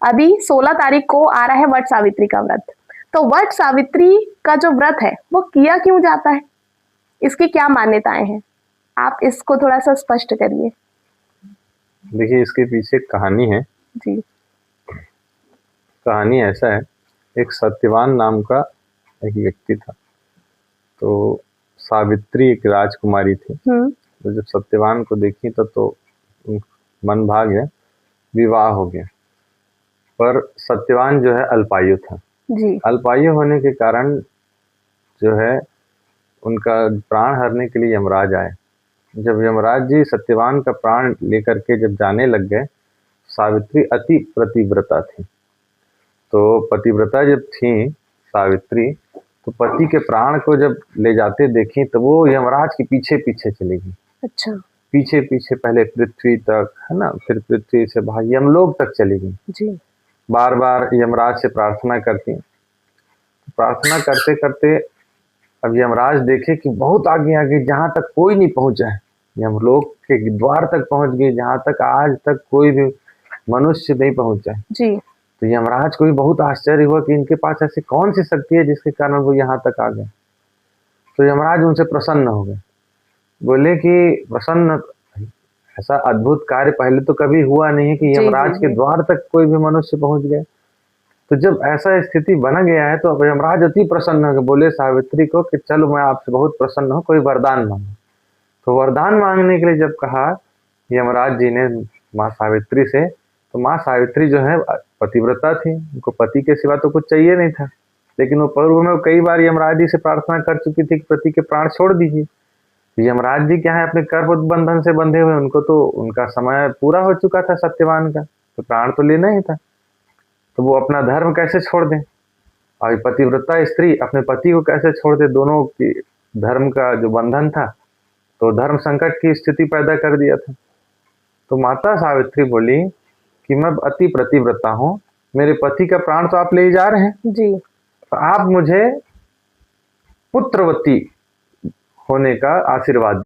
अभी 16 तारीख को आ रहा है वट सावित्री का व्रत। तो वट सावित्री का जो व्रत है वो किया क्यों जाता है, इसकी क्या मान्यताएं हैं, आप इसको थोड़ा सा स्पष्ट करिए। देखिए, इसके पीछे एक कहानी है। जी। कहानी ऐसा है, एक सत्यवान नाम का एक व्यक्ति था। तो सावित्री एक राजकुमारी थी। तो जब सत्यवान को देखी तो मन भाग गया, विवाह हो गया। पर सत्यवान जो है अल्पायु था। जी। अल्पायु होने के कारण जो है उनका प्राण हरने के लिए यमराज आए। जब यमराज जी सत्यवान का प्राण लेकर के जब जाने लग गए, सावित्री अति पतिव्रता थी। तो पतिव्रता जब थी सावित्री, तो पति के प्राण को जब ले जाते देखी तो वो यमराज के पीछे पीछे चली गई। अच्छा। पीछे पीछे पहले पृथ्वी तक, है ना, फिर पृथ्वी से बाहर यमलोक तक चली गई। जी। बार बार यमराज से प्रार्थना करती। प्रार्थना करते करते अब यमराज देखे कि बहुत आगे आगे, जहां तक कोई नहीं पहुंचा है, यमलोक के द्वार तक पहुंच गए, जहां तक आज तक कोई भी मनुष्य नहीं पहुंचा है। जी। तो यमराज को भी बहुत आश्चर्य हुआ कि इनके पास ऐसी कौन सी शक्ति है जिसके कारण वो यहाँ तक आ गए। तो यमराज उनसे प्रसन्न हो गए, बोले कि प्रसन्न, ऐसा अद्भुत कार्य पहले तो कभी हुआ नहीं है कि यमराज के द्वार तक कोई भी मनुष्य पहुंच गए। तो जब ऐसा स्थिति बन गया है तो अब यमराज अति प्रसन्न हो गए, बोले सावित्री को कि चलो मैं आपसे बहुत प्रसन्न हूँ, कोई वरदान मांगो। तो वरदान मांगने के लिए जब कहा यमराज जी ने माँ सावित्री से, तो माँ सावित्री जो है पतिव्रता थी, उनको पति के सिवा तो कुछ चाहिए नहीं था। लेकिन वो पूर्व में कई बार यमराज जी से प्रार्थना कर चुकी थी कि पति के प्राण छोड़ दीजिए। यमराज जी क्या है, अपने कर्म बंधन से बंधे हुए, उनको तो उनका समय पूरा हो चुका था सत्यवान का, तो प्राण तो लेना ही था। तो वो अपना धर्म कैसे छोड़ दें, और पतिव्रता स्त्री अपने पति को कैसे छोड़ दे, दोनों की धर्म का जो बंधन था तो धर्म संकट की स्थिति पैदा कर दिया था। तो माता सावित्री बोली कि मैं अति प्रतिव्रता हूँ, मेरे पति का प्राण तो आप ले जा रहे हैं जी, तो आप मुझे पुत्रवती होने का आशीर्वाद